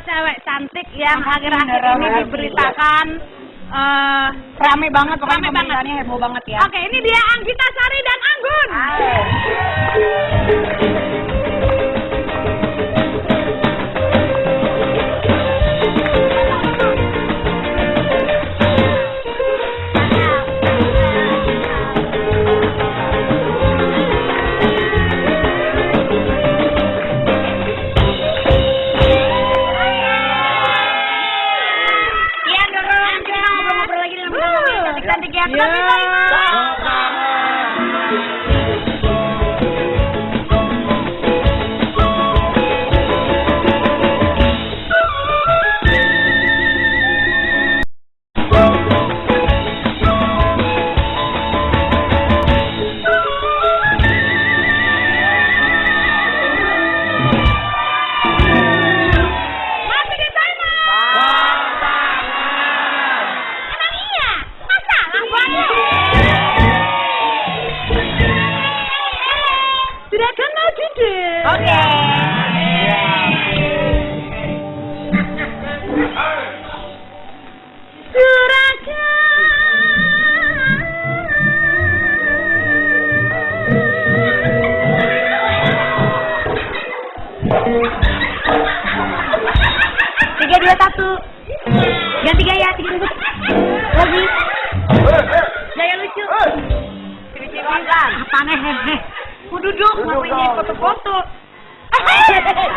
cewek cantik yang akhir-akhir ini diberitakan rame banget, pokoknya rame banget. heboh banget ya. Oke, ini dia Anggita Sari dan Anggun. Cantik ya, ganti gaya, lagi gaya lucu. Apa nih? Mau duduk, ngapain foto-foto? Mau duduk.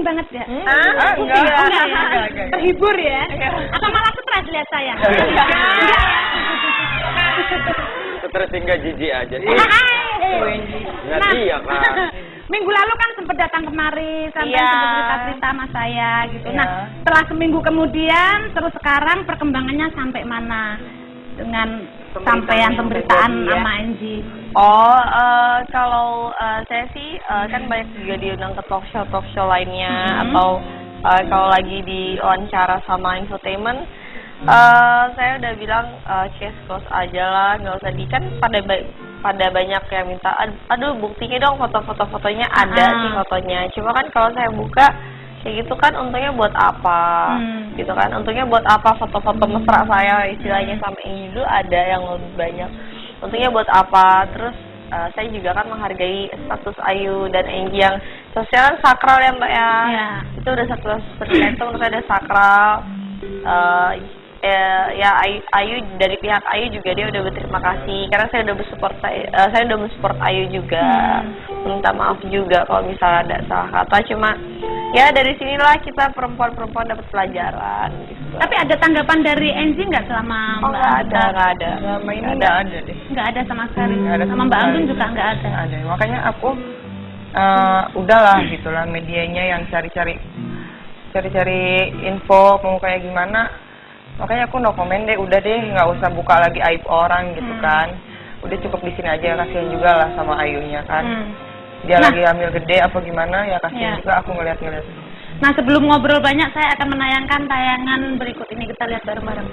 Banget ya? Enggak. Terhibur ya? Atau malah stres lihat saya? Stres hingga jijik aja sih. Nah, iya kan. Minggu lalu kan sempat datang kemari sampai sempat cerita-cerita sama saya gitu. Nah, setelah seminggu kemudian terus sekarang perkembangannya sampai mana dengan sampaian pemberitaan sama Angie? Kalau saya sih kan banyak juga diundang ke talk show lainnya atau kalau lagi di wawancara sama infotainment, saya udah bilang case close aja lah, nggak usah di kan pada banyak yang minta, aduh buktinya dong foto-fotonya ada sih fotonya, cuma kan kalau saya buka kayak gitu kan untungnya buat apa gitu kan, untungnya buat apa foto-foto mesra saya istilahnya sama ini dulu ada yang lebih banyak, untungnya buat apa. Terus saya juga kan menghargai status Ayu dan Angie yang sosial sakral ya Mbak ya. Itu udah status seperti itu menurut saya udah sakral. Ya Ayu dari pihak Ayu juga dia udah berterima kasih karena saya udah mensupport Ayu juga. Minta maaf juga kalau misalnya ada salah kata, cuma ya dari sinilah kita perempuan-perempuan dapat pelajaran gitu. Tapi ada tanggapan dari Angie nggak selama nggak ada. Selama ini nggak ada deh. Nggak ada sama sekali. Sama Mbak Anggun juga nggak ada. Ada. Makanya aku udahlah gitulah medianya yang cari-cari info mau kayak gimana. Makanya aku no comment deh, udah deh nggak usah buka lagi aib orang gitu kan. Udah cukup di sini aja, kasihan juga lah sama Ayunya kan. Dia lagi hamil gede apa gimana ya, kasihan juga aku ngeliat-ngeliat. Nah, sebelum ngobrol banyak saya akan menayangkan tayangan berikut ini, kita lihat bareng-bareng.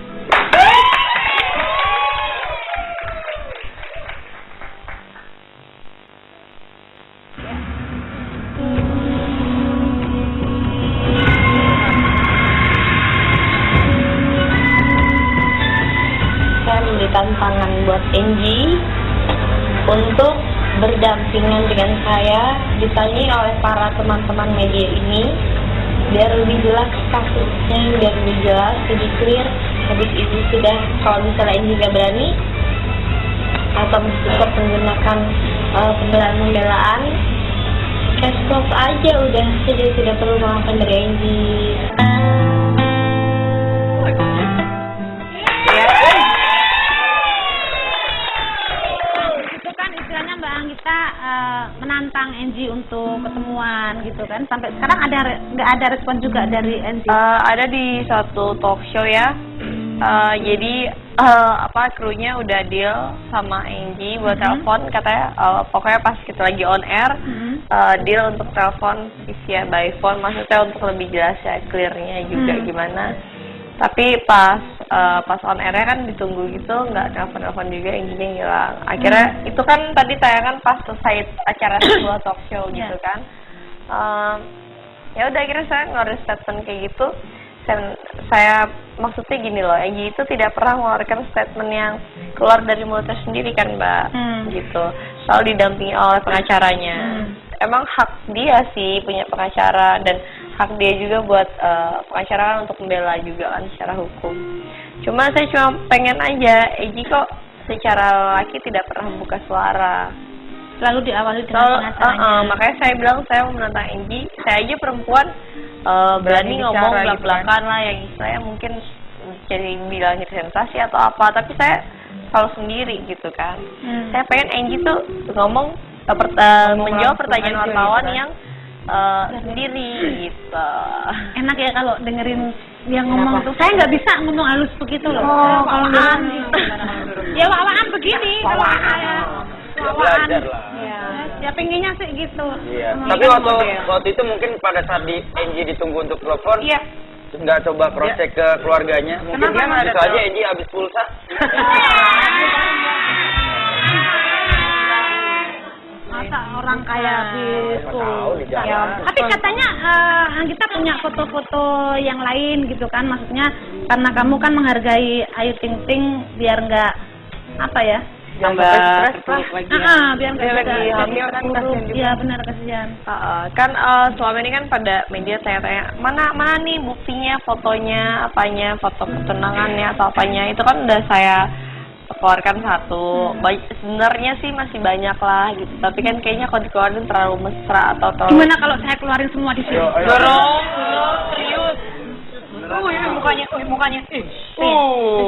Saya memberi tantangan buat Angie untuk berdampingan dengan saya, ditanyai oleh para teman-teman media ini, biar lebih jelas kasusnya, biar lebih jelas, lebih clear. Habis itu sudah, kalau misalnya Angie nggak berani atau tetap menggunakan pembelaan, cash close aja udah, jadi tidak perlu maafkan dari Angie. menantang Angie untuk ketemuan gitu kan? Sampai sekarang nggak ada respon juga dari Angie? Ada di suatu talk show ya. Jadi krunya udah deal sama Angie buat telepon, katanya pokoknya pas kita lagi on air deal untuk telepon via by phone, maksudnya untuk lebih jelas ya, clearnya juga gimana. Tapi pas on airnya kan ditunggu gitu, nggak telepon juga, Angie-nya hilang. Akhirnya itu kan tadi tayangan pas selesai acara sebuah talk show gitu kan. Ya udah akhirnya saya ngeluarin statement kayak gitu. Saya maksudnya gini loh, Angie itu tidak pernah mengeluarkan statement yang keluar dari mulutnya sendiri kan Mbak, gitu. Selalu didampingi oleh pengacaranya. Emang hak dia sih punya pengacara, dan hak dia juga buat pengacara kan untuk membela juga kan secara hukum. Cuma saya cuma pengen aja, Angie kok secara laki tidak pernah membuka suara. Selalu diawali dengan pengacaranya. Makanya saya bilang saya mau menantang Angie. Saya aja perempuan berani ngomong belak-belakan lah, yang istilahnya mungkin jadi bilang sensasi atau apa, tapi saya selalu sendiri gitu kan. Saya pengen Angie tuh ngomong menjawab pertanyaan wartawan yang sendiri gitu. Enak ya kalau dengerin dia ngomong tuh. Saya nggak bisa ngomong halus begitu loh. Kalau ya wawaan begini kalau saya. Ya belajar lah. Ya pengennya sih gitu. Iya. Tapi waktu itu mungkin pada saat Angie ditunggu untuk telepon, terus nggak coba cross check ke keluarganya. Mungkin dia bisa aja Angie habis pulsa. Masa orang kayak gitu. Ya. Tapi katanya kita punya foto-foto yang lain gitu kan, maksudnya karena kamu kan menghargai Ayu Ting Ting biar nggak apa ya? Tambah biar nggak lagi hamil kan kasihan juga. Iya benar, kasihan. Kan selama ini kan pada media tanya-tanya mana nih buktinya, fotonya, apanya, foto ketenangannya atau apanya, itu kan udah saya keluarkan satu. Sebenarnya sih masih banyak lah gitu, tapi kan kayaknya kalau dikeluarin terlalu mesra atau terlalu. Gimana kalau saya keluarin semua di sini? Dorong, serius. Ini mukanya.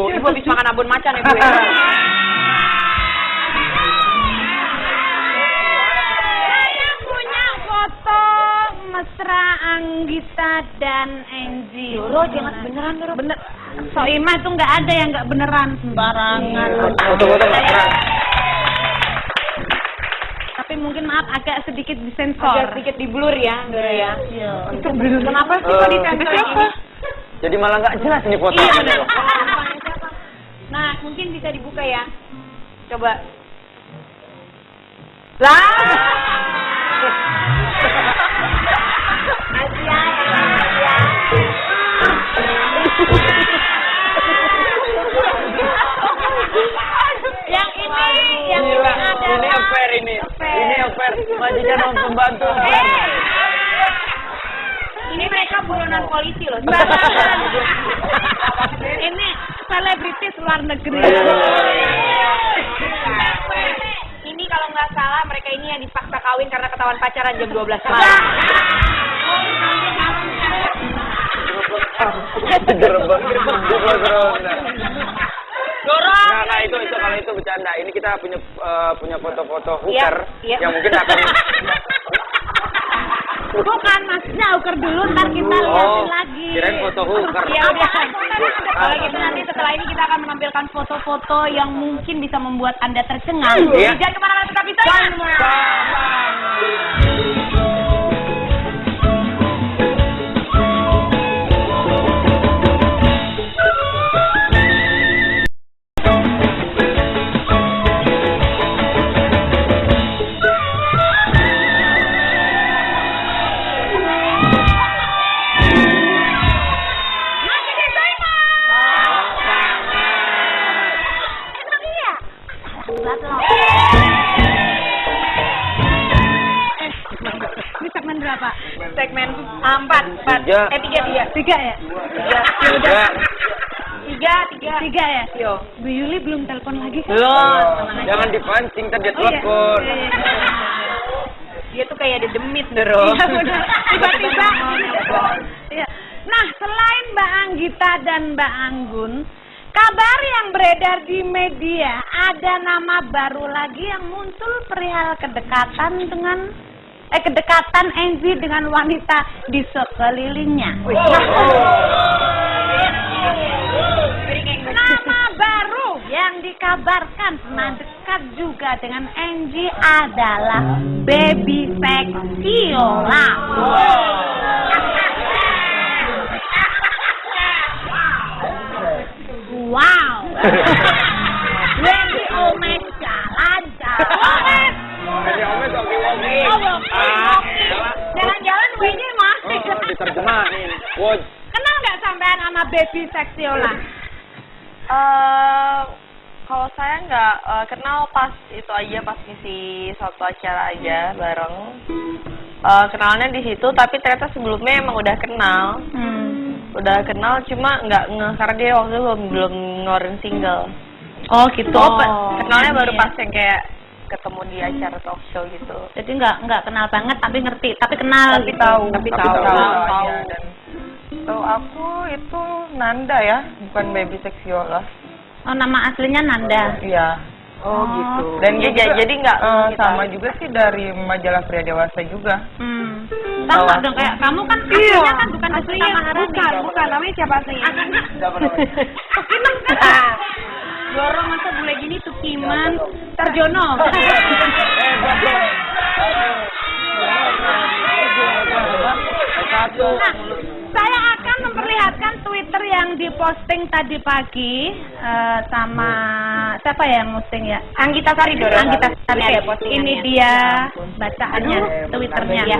Ibu habis makan abon macan ya, Bu. Mesra Anggita dan Angie. Doro, jangan beneran, Doro. Bener. Soimah itu nggak ada yang nggak beneran, sembarangan. Foto-foto mesra. Tapi mungkin maaf agak sedikit disensor. Agak sedikit di blur ya, Doro ya. Iya. Itu blur. Kenapa sih kok disensor ini? Jadi malah nggak jelas nih foto. Iya benar. Nah, mungkin bisa dibuka ya. Coba. Lah. Yang ini Ini affair ini. Ini affair. Majikan sama pembantu. Ini mereka buronan polisi loh. ini selebritis luar negeri. Ini kalau nggak salah mereka ini yang dipaksa kawin karena ketahuan pacaran jam 12 malam. Gerbang. Dorong. Nah itu kalau itu bercanda. Ini kita punya foto-foto hooker Iya. yang mungkin akan. Bukan, maksudnya ukur dulu, ntar kita liatin lagi. Kirain foto hooker. Ya udah. Kalau gitu nanti setelah ini kita akan menampilkan foto-foto yang mungkin bisa membuat Anda tercengang. Iya. Jangan kemana-mana, tetap di sana. Ini segmen berapa? Segmen 4. Tiga. 3. 3 ya? Tiga ya? Yo. Bu Yuli belum telepon lagi kan? Belum. Jangan dipancing tadi dia telepon. Dia tuh kayak ada demit, Doro. Iya benar. Tiba-tiba. Iya. Nah, selain Mbak Anggita dan Mbak Anggun, kabar yang beredar di media, ada nama baru lagi yang muncul perihal kedekatan Enzi dengan wanita di sekelilingnya. Nama baru yang dikabarkan pernah dekat juga dengan Enzi adalah Baby Sexiola. Wow. Baby Omes jalan-jalan. Jalan-jalan ini masih. Diterjemahin. Woj. Kenal nggak sampean sama Baby Sexiola? Kalau saya nggak kenal pas itu aja, pas ngisi suatu acara aja bareng. Kenalnya di situ, tapi ternyata sebelumnya emang udah kenal. Udah kenal, cuma nggak karena dia waktu itu belum ngeluarin single. Oh gitu. Kenalnya baru pas yang kayak ketemu di acara talk show gitu. Jadi nggak kenal banget, tapi ngerti, tapi kenal. Tapi gitu. tahu. Tahu. Dan tahu aku itu Nanda ya, bukan Baby Sexiola. Oh, nama aslinya Nanda. Iya. Oh gitu. Dan dia juga, jadi nggak sama juga sih dari majalah Pria Dewasa juga. Sama dong, kayak kamu kan aslinya kan bukan Deswita Maharani. Bukan, namanya siapa aslinya? Tukiman kan? Dorong masa bule gini Tukiman Tarjono. Nah, saya akan memperlihatkan Twitter yang diposting tadi pagi sama siapa yang posting ya? Anggita Sari Dora. Anggita Sari. Ini ada postingannya. Ini dia bacaannya Twitternya. Ya,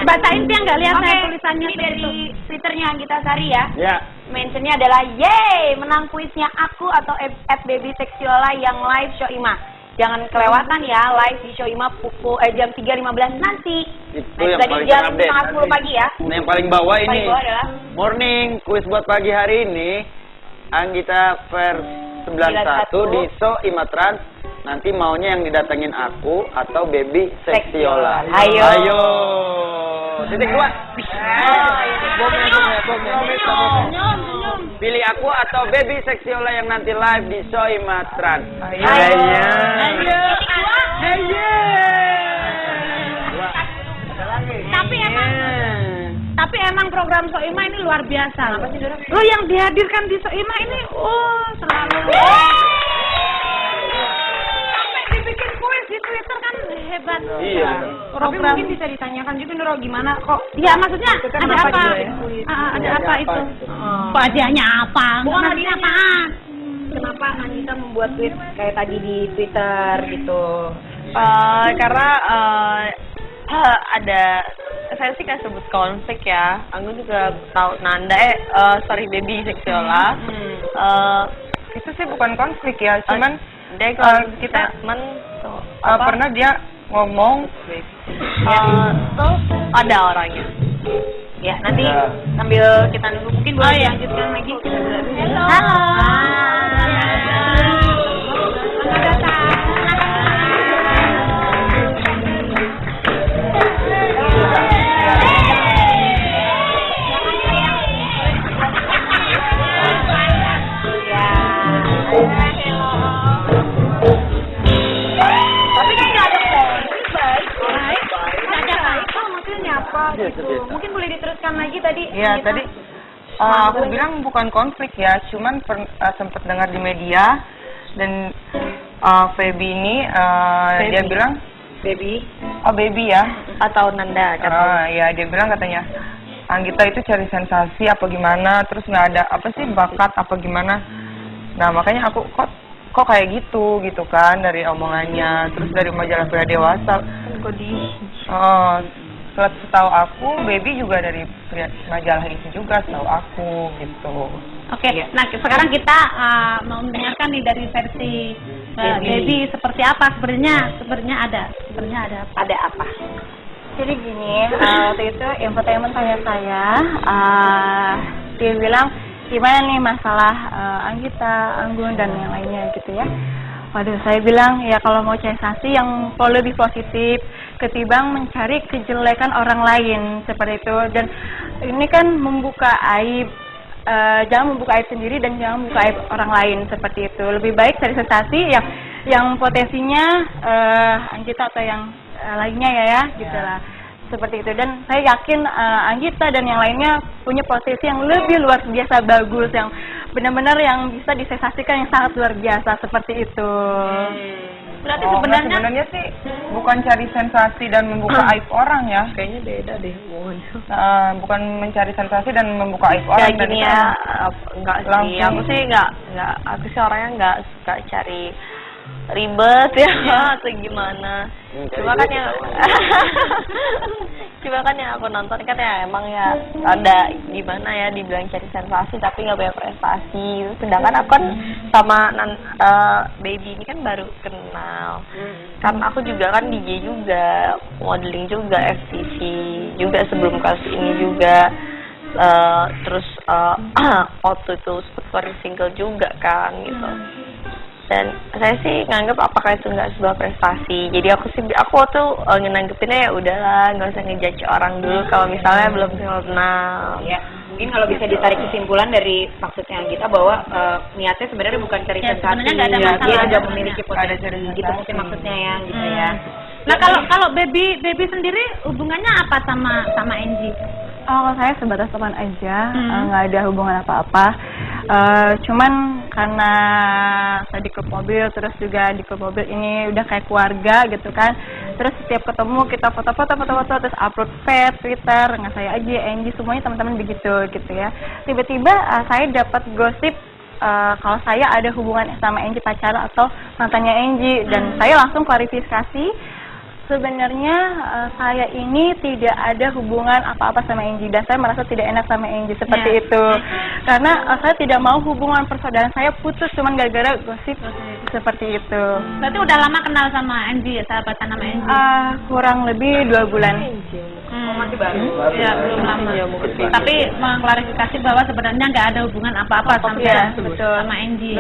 bacain dia nggak lihat saya tulisannya ini dari itu. Twitternya Anggita Sari ya. Ya. Mentionnya adalah yeay menang kuisnya aku atau @baby sexiola yang live show Ima. Jangan kelewatan ya live di show Ima jam 3.15 nanti. Itu Nah, yang tadi paling jam terupdate. setengah 10 pagi ya. Nah, yang paling bawah ini. Paling bawah adalah Morning kuis buat pagi hari ini. Anggita Vers 91 di show Imatrans. Nanti maunya yang didatengin aku atau Baby Sexiola. Ayo. Ayo. Titik 2. Pilih aku atau Baby Sexiola yang nanti live di show Imatrans. Ayo. Tapi emang program Soima ini luar biasa. Lo yang dihadirkan di Soima ini, selalu. Sampai dibikin kuis di Twitter kan hebat. Iya. Tapi mungkin bisa ditanyakan juga Nuro gimana kok? Ya maksudnya kan ada Bapak apa? juga ya? Ada apa itu? Kok hadiahnya apa? Bukan Ngasih hadiahnya. apaan? Kenapa Anggita membuat tweet kayak tadi di Twitter gitu? Karena ada, saya sih kan sebut konflik ya. Anggun juga tahu Nanda, Baby Sexiola. Itu sih bukan konflik ya, cuman dia kita statement tuh, pernah dia ngomong tuh ada orangnya. Ya nanti sambil kita nunggu mungkin boleh dilanjutkan lagi. Halo. Mungkin boleh diteruskan lagi tadi. Iya, tadi aku bilang bukan konflik ya, cuman sempat dengar di media dan Feby ini dia bilang Baby. Oh, Baby ya. Atau Nanda Ya, dia bilang katanya Anggita itu cari sensasi apa gimana, terus nggak ada apa sih bakat apa gimana. Nah, makanya aku kok kayak gitu kan dari omongannya, terus dari majalah Pria Dewasa. Setahu aku, Baby juga dari majalah itu juga, setahu aku gitu. Oke, nah sekarang kita mau mendengarkan nih dari versi Baby seperti apa sebenarnya ada apa? Ada apa? Jadi gini, waktu itu infotainment tanya saya, dia bilang gimana nih masalah Anggita, Anggun dan yang lainnya gitu ya. Waduh, saya bilang ya kalau mau sensasi yang lebih positif ketimbang mencari kejelekan orang lain seperti itu. Dan ini kan membuka aib jangan membuka aib sendiri dan jangan membuka aib orang lain seperti itu. Lebih baik cari sensasi yang potensinya Anggita atau yang lainnya ya gitulah. Seperti itu, dan saya yakin Anggita dan yang lainnya punya potensi yang lebih luar biasa bagus, yang benar-benar yang bisa disensasikan yang sangat luar biasa seperti itu. Berarti sebenarnya sih bukan cari sensasi dan membuka aib orang ya. Kayaknya beda deh hubungannya. Bukan mencari sensasi dan membuka aib orang. Kayak gini ya, enggak sih. Aku sih enggak. Aku sih orangnya enggak suka cari ribet ya atau gimana. Cuma kan yang aku nonton kan ya emang ya ada gimana ya dibilang cari sensasi tapi nggak banyak prestasi. Sedangkan aku kan sama baby ini kan baru kenal. Karena aku juga kan DJ juga, modeling juga, FTV juga sebelum kasus ini juga. Terus waktu itu keluarin single juga kan gitu. Dan saya sih nganggap apakah itu nggak sebuah prestasi. Jadi aku tuh nganggepinnya ya udahlah, nggak usah ngejudge orang dulu kalau misalnya belum kenal. Ya, mungkin kalau bisa ditarik kesimpulan dari maksudnya kita bahwa niatnya sebenarnya bukan cari sensasi, dia sudah memiliki potensi gitu mungkin maksudnya ya, gitu ya. Nah kalau baby sendiri hubungannya apa sama Angie? Kalau saya sebatas teman aja, nggak ada hubungan apa-apa. Cuman karena saya di klub mobil, terus juga di klub mobil ini udah kayak keluarga gitu kan. Terus setiap ketemu kita foto-foto, terus upload feed, Twitter, nggak saya aja, Angie, semuanya teman-teman begitu gitu ya. Tiba-tiba saya dapat gosip kalau saya ada hubungan sama Angie, pacaran atau mantannya Angie, dan saya langsung klarifikasi. Sebenarnya saya ini tidak ada hubungan apa-apa sama Angie dan saya merasa tidak enak sama Angie seperti itu. Karena saya tidak mau hubungan persaudaraan saya putus cuman gara-gara gosip seperti itu. Berarti udah lama kenal sama Angie ya, sahabatan sama Angie? Kurang lebih 2 bulan. Masih baru. Ya, belum lama. Tapi mengklarifikasi bahwa sebenarnya nggak ada hubungan apa-apa sama Angie.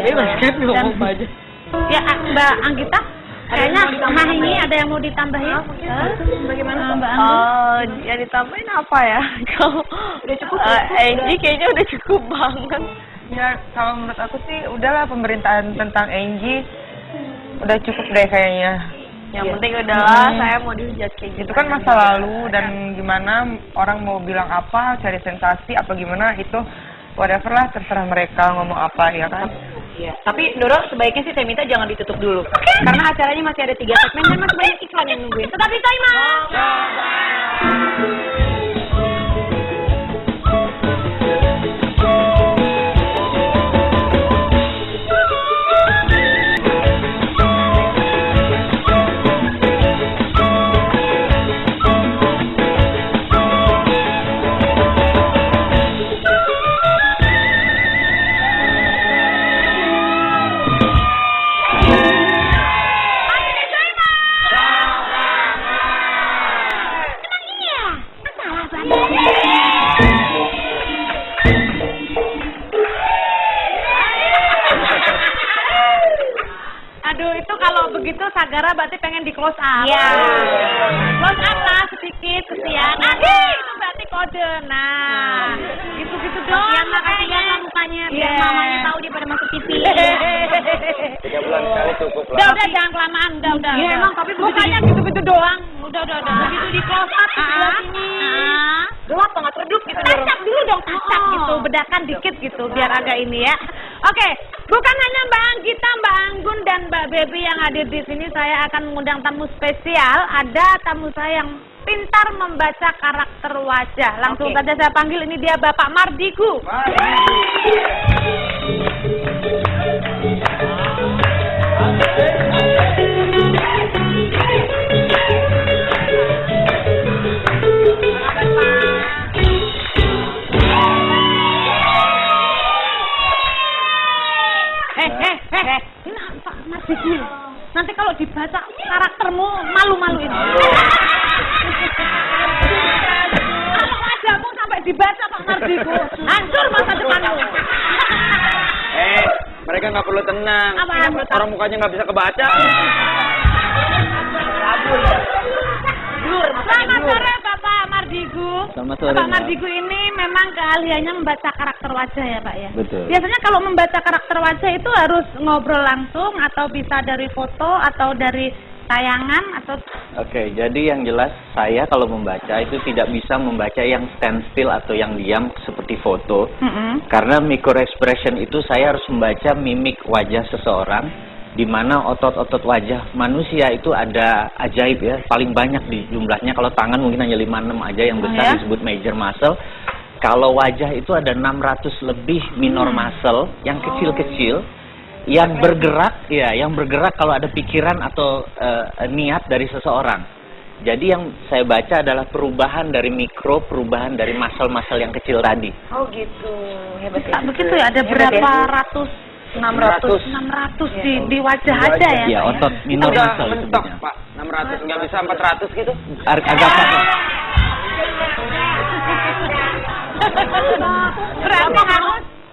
Ya, Mbak Anggita? Kayaknya ini ada yang mau ditambahin? Bagaimana Mbak Anggun? Ya ditambahin apa ya? Kalau udah cukup. Angie kayaknya udah cukup banget. Ya kalau menurut aku sih udahlah, pemberitaan tentang Angie udah cukup deh kayaknya. Yang penting udahlah saya mau dihujat kayak gitu. Itu kan masa lalu, dan gimana orang mau bilang apa, cari sensasi apa gimana, itu whatever lah, terserah mereka ngomong apa ya kan. Iya. Tapi Nurul sebaiknya sih saya minta jangan ditutup dulu. Karena acaranya masih ada 3 segmen dan masih banyak iklan yang nungguin. Tetap di Soima. begitu Sagara berarti pengen di close up. Iya. Close up lah sedikit kesian. Nanti itu berarti kode. Nah, gitu-gitu doang. Kasihan lah, kasihan lah mukanya biar mamanya tahu dia pada masuk TV. 3 bulan sekali cukup lah. Udah jangan kelamaan, udah. Iya emang tapi mukanya gitu-gitu doang. Udah. Begitu di close up sebelah sini. Gelap banget redup gitu. Tacap dulu dong, tacap gitu, bedakan dikit gitu biar agak ini ya. Oke, bukan hanya Mbak Anggita, Mbak Anggun dan Mbak Baby yang hadir di sini, saya akan mengundang tamu spesial. Ada tamu saya yang pintar membaca karakter wajah. Langsung saja saya panggil, ini dia Bapak Mardigu. Mas Diki, nanti kalau dibaca karaktermu malu-maluin. Kalau wajahmu sampai dibaca Pak Mardigu, hancur masa depanmu. Mereka nggak perlu tenang. Orang mukanya nggak bisa kebaca. Selamat sore Bapak Mardigu. Selamat sore, Pak Mbak. Mardigu ini memang keahliannya membaca karakter wajah ya Pak ya? Betul. Biasanya kalau membaca karakter wajah itu harus ngobrol langsung atau bisa dari foto atau dari tayangan atau... Oke, jadi yang jelas saya kalau membaca itu tidak bisa membaca yang standstill atau yang diam seperti foto. Karena micro expression itu saya harus membaca mimik wajah seseorang, di mana otot-otot wajah manusia itu ada ajaib ya, paling banyak di jumlahnya. Kalau tangan mungkin hanya 5-6 aja yang besar disebut major muscle. Kalau wajah itu ada 600 lebih minor muscle yang kecil-kecil yang bergerak ya, yang bergerak kalau ada pikiran atau niat dari seseorang. Jadi yang saya baca adalah perubahan dari mikro, perubahan dari muscle-muscle yang kecil tadi. Oh gitu, hebat ya. Begitu ya, ada berapa ratus 600 di wajah aja ya. Iya, otot minor Udah muscle. mentok, disebutnya. Pak. 600, nggak bisa 400 gitu. Agak apa? Berarti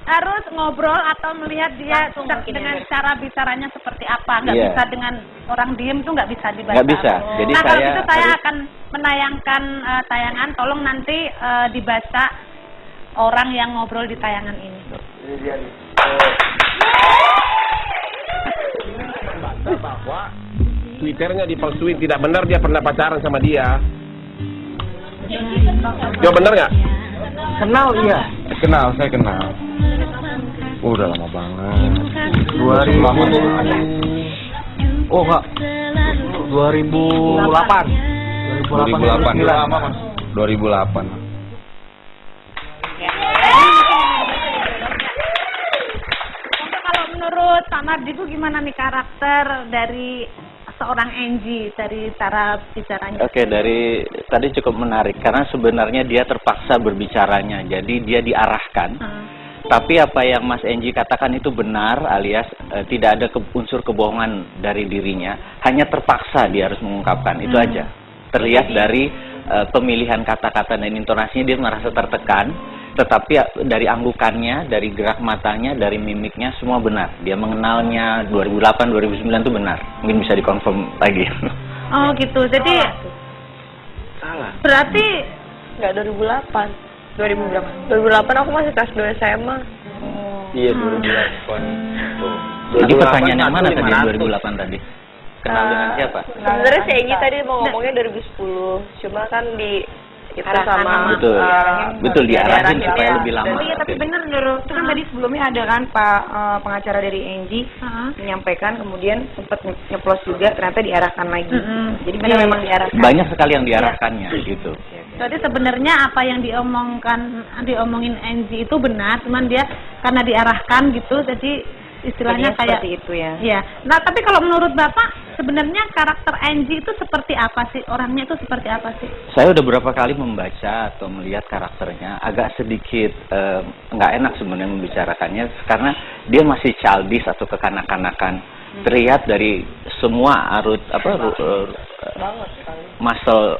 harus ngobrol atau melihat dia dengan cara bicaranya seperti apa. Nggak Iya. bisa dengan orang diem tuh nggak bisa dibaca. Nggak bisa. Jadi nah kalau saya gitu saya harus- akan menayangkan tayangan. Tolong nanti dibaca orang yang ngobrol di tayangan ini. Bahwa Twitternya dipalsuin, tidak benar dia pernah pacaran sama dia. Coba benar nggak? Kenal iya. Kenal, saya kenal. Udah lama banget. 2000. Oh enggak. 2008. 2008. Lama, Mas. 2008. Untuk kalau menurut Pak Mardigu gimana nih karakter dari seorang Angie dari cara bicaranya? Oke, dari tadi cukup menarik karena sebenarnya dia terpaksa berbicaranya. Jadi dia diarahkan. Tapi apa yang Mas Angie katakan itu benar, alias tidak ada unsur kebohongan dari dirinya. Hanya terpaksa dia harus mengungkapkan, itu aja. Terlihat dari pemilihan kata-kata dan intonasinya dia merasa tertekan. Tetapi dari anggukannya, dari gerak matanya, dari mimiknya semua benar. Dia mengenalnya 2008, 2009 itu benar. Mungkin bisa dikonfirm lagi. Oh gitu, jadi Salah. berarti Nggak 2008. 2000 berapa? 2008 aku masih kelas 2 SMA. Iya, 2008. Jadi pertanyaan yang mana tadi 2008 tadi? Kenal dengan siapa? Sebenarnya si Egy tadi mau ngomongnya 2010. Cuma kan di itu sama Betul. Betul diarahin supaya lebih lama. Iya, tapi benar menurut itu kan tadi sebelumnya ada kan Pak pengacara dari Angie menyampaikan, kemudian sempat nyeplos juga, ternyata diarahkan lagi. Jadi benar memang diarahkan. Banyak sekali yang diarahkannya gitu. Jadi sebenarnya apa yang diomongin Angie itu benar, cuman dia karena diarahkan gitu, jadi istilahnya Jadinya kayak seperti itu ya. Iya. Nah, tapi kalau menurut Bapak sebenarnya karakter Angie itu seperti apa sih? Orangnya itu seperti apa sih? Saya udah beberapa kali membaca atau melihat karakternya, agak sedikit nggak enak sebenarnya membicarakannya karena dia masih childish atau kekanak-kanakan. Terlihat dari semua muscle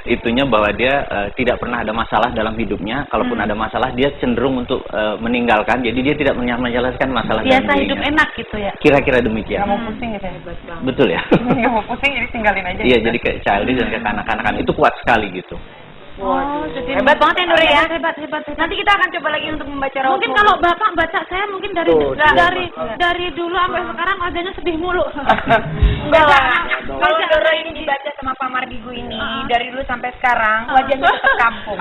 itunya bahwa dia tidak pernah ada masalah dalam hidupnya. Kalaupun ada masalah dia cenderung untuk meninggalkan. Jadi dia tidak menjelaskan masalah dalam Biasa hidup dirinya. enak gitu ya. Kira-kira demikian. Nggak mau pusing gitu, hebat banget. Betul ya. Nggak mau pusing jadi tinggalin aja. Iya, jadi kayak childish dan kekanak-kanakan itu kuat sekali gitu. Oh, jadi Hebat banget ya Nuri ya. Hebat. Nanti kita akan coba lagi untuk membaca raut Mungkin muka. kalau Bapak baca saya mungkin dari dulu sampai sekarang wajahnya sedih mulu. Enggak lah. Kalau Doro ini dibaca sama Pak Mardigu ini dari dulu sampai sekarang wajahnya tetap kampung.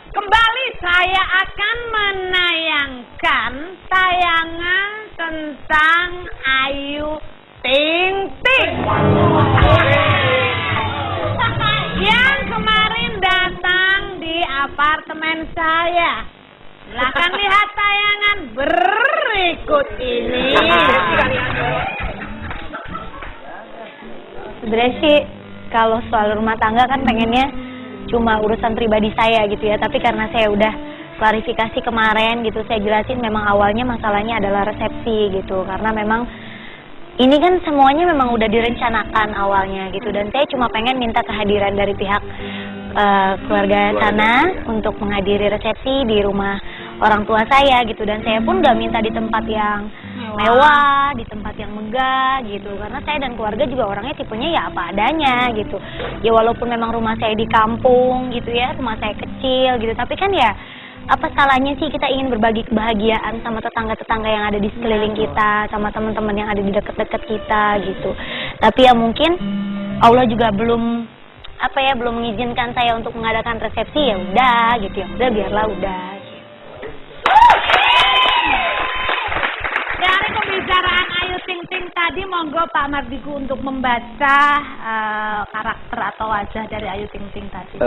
Kembali saya akan menayangkan tayangan tentang Ayu Ting Ting yang kemarin datang di apartemen saya. Silakan lihat tayangan berikut ini. Sebenarnya sih kalau soal rumah tangga kan pengennya cuma urusan pribadi saya gitu ya, tapi karena saya udah klarifikasi kemarin gitu, saya jelasin memang awalnya masalahnya adalah resepsi gitu, karena memang ini kan semuanya memang udah direncanakan awalnya gitu, dan saya cuma pengen minta kehadiran dari pihak keluarga sana untuk menghadiri resepsi di rumah orang tua saya gitu, dan saya pun gak minta di tempat yang mewah, di tempat yang megah gitu, karena saya dan keluarga juga orangnya tipenya ya apa adanya gitu. Ya walaupun memang rumah saya di kampung gitu ya, rumah saya kecil gitu, tapi kan ya apa salahnya sih kita ingin berbagi kebahagiaan sama tetangga-tetangga yang ada di sekeliling kita, sama teman-teman yang ada di dekat-dekat kita gitu. Tapi ya mungkin Allah juga belum belum mengizinkan saya untuk mengadakan resepsi, ya udah gitu, ya udah biarlah udah. Dari pembicaraan Ayu Ting Ting tadi, monggo Pak Mardigu untuk membaca karakter atau wajah dari Ayu Ting Ting tadi.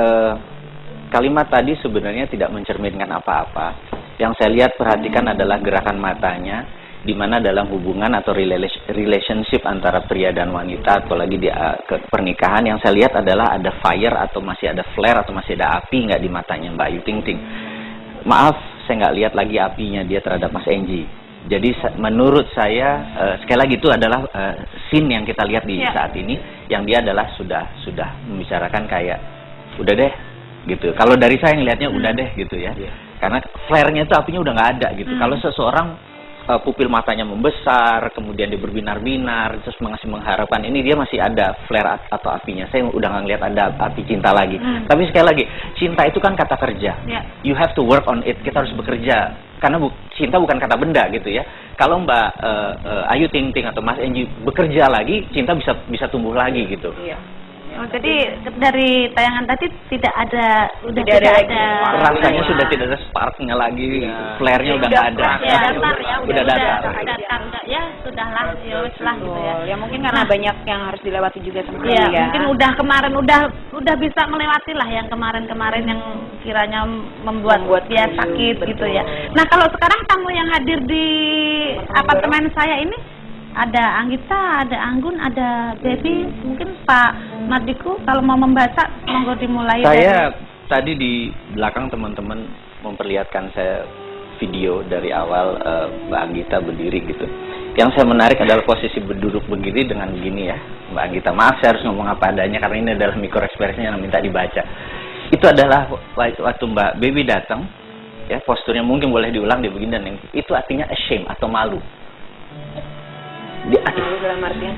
Kalimat tadi sebenarnya tidak mencerminkan apa-apa. Yang saya lihat, perhatikan adalah gerakan matanya, di mana dalam hubungan atau relationship antara pria dan wanita, atau lagi di pernikahan, yang saya lihat adalah ada fire atau masih ada flare atau masih ada api nggak di matanya Mbak Ayu Ting Ting. Maaf, saya nggak lihat lagi apinya dia terhadap Mas Enji. Jadi menurut saya sekali lagi itu adalah scene yang kita lihat di saat ini, yang dia adalah sudah membicarakan kayak udah deh gitu. Kalau dari saya ngelihatnya udah deh gitu ya. Karena flare-nya itu apinya udah nggak ada gitu. Kalau seseorang pupil matanya membesar, kemudian dia berbinar-binar, terus mengharapkan ini, dia masih ada flare atau apinya. Saya udah nggak ngeliat ada api cinta lagi. Tapi sekali lagi, cinta itu kan kata kerja. You have to work on it. Kita harus bekerja. Karena cinta bukan kata benda gitu ya. Kalau Mbak Ayu Ting Ting atau Mas Enji bekerja lagi, cinta bisa tumbuh lagi gitu. Oh, jadi dari tayangan tadi tidak ada rasanya sudah tidak ada sparknya lagi, flare-nya udah nggak ada. Udah datar ya, sudahlah ya gitu ya. Ya mungkin karena banyak yang harus dilewati juga sama dia. Mungkin udah kemarin udah bisa melewati lah yang kemarin yang kiranya membuat dia sakit gitu ya. Nah, kalau sekarang tamu yang hadir di apartemen saya ini ada Anggita, ada Anggun, ada Baby. Mungkin Pak Mardigu kalau mau membaca, monggo dimulai. Saya tadi di belakang teman-teman memperlihatkan saya video dari awal Mbak Anggita berdiri gitu. Yang saya menarik adalah posisi berduduk begini dengan begini ya, Mbak Anggita. Maaf, saya harus ngomong apa adanya karena ini adalah micro expression yang minta dibaca. Itu adalah waktu Mbak Baby datang, ya posturnya mungkin boleh diulang di begini dan itu artinya ashamed atau malu.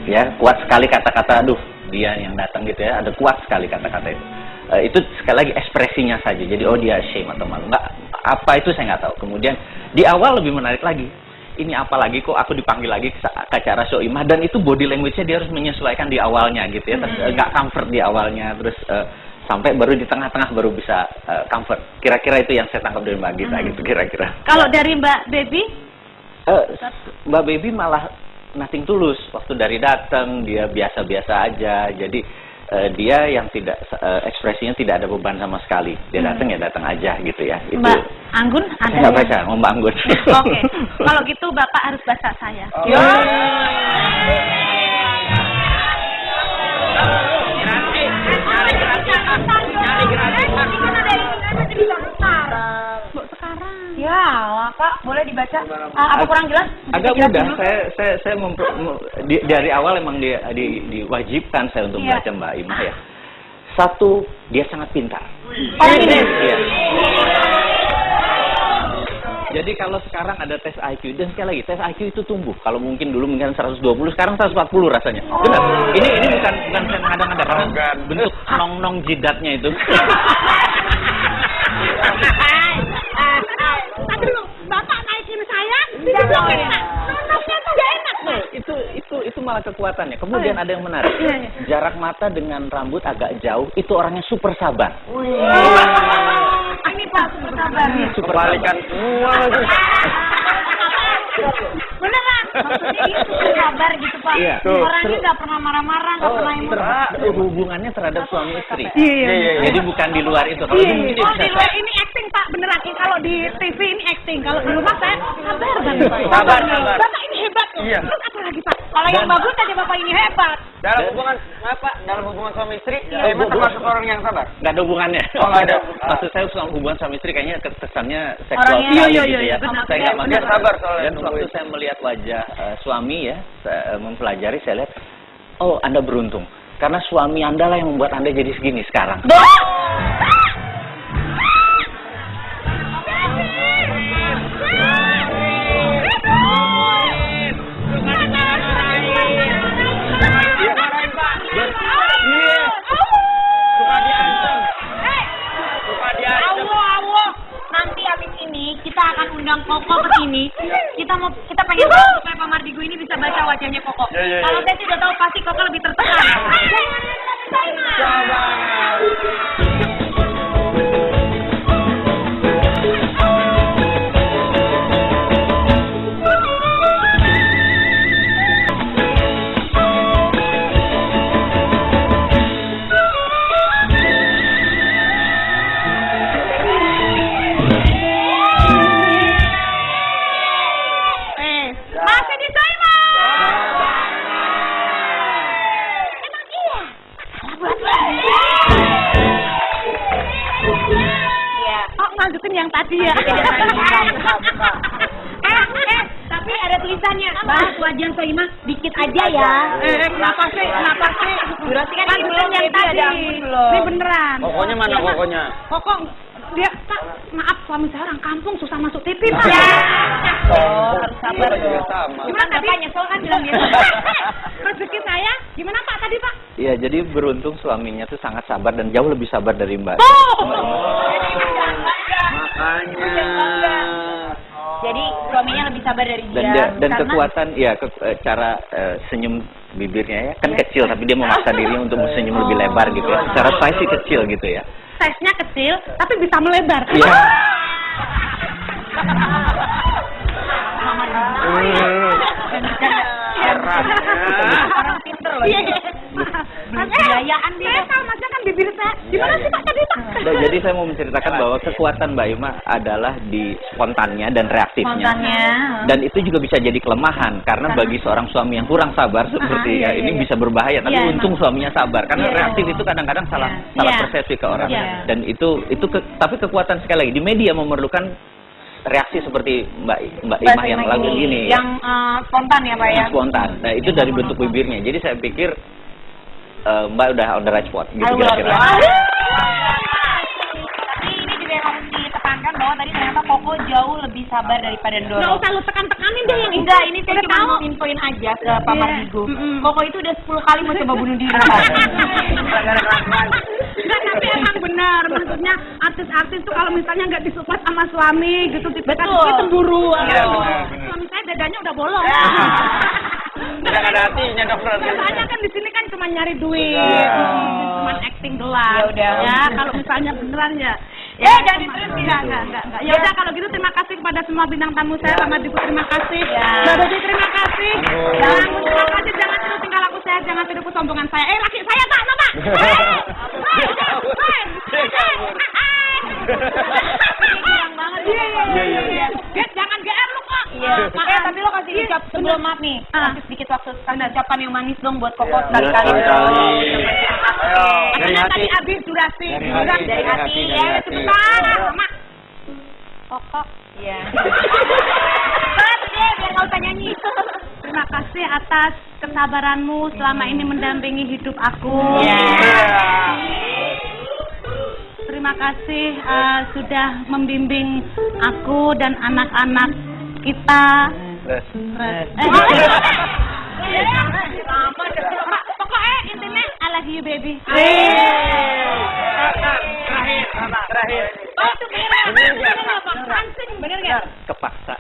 Ya kuat sekali kata-kata, aduh dia yang datang gitu ya, ada kuat sekali kata-kata itu. Itu sekali lagi ekspresinya saja, jadi oh dia shame atau malu, nggak apa itu saya nggak tahu. Kemudian di awal lebih menarik lagi, ini apa lagi kok aku dipanggil lagi ke acara Soimah, dan itu body language-nya dia harus menyesuaikan di awalnya gitu ya, nggak comfort di awalnya, terus sampai baru di tengah-tengah baru bisa comfort. Kira-kira itu yang saya tangkap dari Mbak Gita gitu kira-kira. Kalau dari Mbak Baby? Mbak Baby malah nothing tulus, waktu dari datang dia biasa-biasa aja, jadi dia yang tidak ekspresinya tidak ada beban sama sekali, dia datang ya datang aja gitu ya. Itu Mbak Anggun ada nggak baca, mau Mbak Anggun. Oke, kalau gitu Bapak harus baca saya. Ya, Kak, boleh dibaca? Apa kurang jelas? Agak mudah. Saya dari awal emang diwajibkan saya untuk membaca Mbak Imah ya. Satu, dia sangat pintar. Oh ini. Iya. Jadi kalau sekarang ada tes IQ, dan sekali lagi tes IQ itu tumbuh. Kalau mungkin dulu mungkin 120, sekarang 140 rasanya. Benar. Ini bukan saya mengada-ngada, karena bentuk nong-nong jidatnya itu. Aduh, Bapak naikin saya, nongnya tuh gak enak. Itu malah kekuatannya. Kemudian ada yang menarik. Jarak mata dengan rambut agak jauh, itu orangnya super sabar. Ini Pak, super sabar. Super balikan semua lagi. Beneran, maksudnya dia super sabar gitu Pak. Iya. Orangnya gak pernah marah-marah, gak pernah emosi. Hubungannya terhadap suami istri. Iya. Jadi bukan di luar itu. Kalau di luar ini acting Pak, beneran. Kalau di TV ini acting, kalau di rumah saya sabar banget Pak. Sabar. Bapak ini hebat loh. Terus apa lagi Pak? Kalau yang bagus aja Bapak ini hebat. Dalam hubungan apa? Dalam hubungan suami istri, emang termasuk orang yang sabar? Nggak ada hubungannya. Oh, nggak ada. Maksud saya hubungan suami istri kayaknya kesannya seksual sekali gitu ya. Saya nggak maksud. Dia sabar soalnya. Dan waktu saya melihat wajah suami ya, saya mempelajari, saya lihat, oh Anda beruntung. Karena suami Anda lah yang membuat Anda jadi segini sekarang. Nanti abis ini kita akan undang Koko ke sini. Kita pengen tahu supaya Pak Mardigu ini bisa baca wajahnya Koko. Kalau saya sudah tahu pasti Koko lebih tertekan. Masih diterima. Emang iya? Iya. Oh, lanjutin yang tadi ya. Tapi ada tulisannya. Bahas wajah Soimah dikit aja ya. Kenapa sih? Berarti kan ini Lanjutin belum yang jadi tadi. ada ampun belum. Ini beneran. Pokoknya mana pokoknya? Koko dia, Pak, maaf suami saya orang kampung susah masuk TV, Pak. Oh, harus sabar Kita juga dong. sama. Gimana tadi? Bapak nyesel kan bilang gitu. Rezeki saya, gimana Pak tadi, Pak? Iya, jadi beruntung suaminya tuh sangat sabar dan jauh lebih sabar dari Mbak. Makanya. Jadi suaminya lebih sabar dari dia. Dan karena kekuatan ya cara senyum bibirnya ya kan kecil tapi dia memaksa dirinya untuk senyum lebih lebar gitu ya. Secara size sih kecil gitu ya. Size-nya kecil, tapi bisa melebar. Iya. orang pinter loh. Biayaan dia. Saya tahu maksudnya kan bibir saya. Gimana sih Pak tadi, Pak? Nah, jadi saya mau menceritakan bahwa kekuatan Mbak Ima adalah di spontannya dan reaktifnya. Dan itu juga bisa jadi kelemahan karena bagi seorang suami yang kurang sabar seperti ini bisa berbahaya. Tapi untung suaminya sabar karena reaktif itu kadang-kadang salah persepsi ke orang. Dan tapi kekuatan sekali lagi di media memerlukan reaksi seperti Mbak Ima yang lagu gini. Yang spontan ya Pak ya? Spontan. Nah itu dari bentuk bibirnya. Jadi saya pikir Mbak udah on the right spot gitu kira-kira. Tapi ini juga harus ditekankan bahwa tadi ternyata Koko jauh lebih sabar daripada Doro. Nggak usah lu tekan-tekanin deh yang Enggak, ini saya udah cuma tahu. mau infoin aja ke Pak Mardigu. Koko itu udah 10 kali mau coba bunuh diri. Enggak, tapi emang benar. Maksudnya artis-artis tuh kalau misalnya nggak disupport sama suami gitu, tiba-tiba cemburu. Suami saya dadanya udah bolong. Udah ada hatinya dokter. Biasanya kan di sini kan cuma nyari duit, cuma acting doang. Ya, kalau misalnya beneran ya. Ya, jangan diterusin. Enggak. Ya udah kalau gitu terima kasih kepada semua bintang tamu saya, sama Diku terima kasih. Mbak Dodi terima kasih. Jangan terima kasih, jangan tiru tingkah laku saya, jangan tiru kesombongan saya. Laki saya tak sama. Kurang banget. Iya. Jangan GR lu kok. Iya. Tapi lo kasih ucap sebelum maaf nih. Kasih sedikit waktu kasih ucapan yang manis dong buat Koko sekali-kali. Karena tadi habis durasi. Dari hati. Ya, cepetan. Mama. Koko. Iya. Biar nggak usah nyanyi. Terima kasih atas kesabaranmu selama ini mendampingi hidup aku. Terima kasih sudah membimbing aku dan anak-anak kita. Pokoknya intinya I love you baby. Terakhir. Oh itu bener. Bener nggak? Bener nggak? Kepaksa.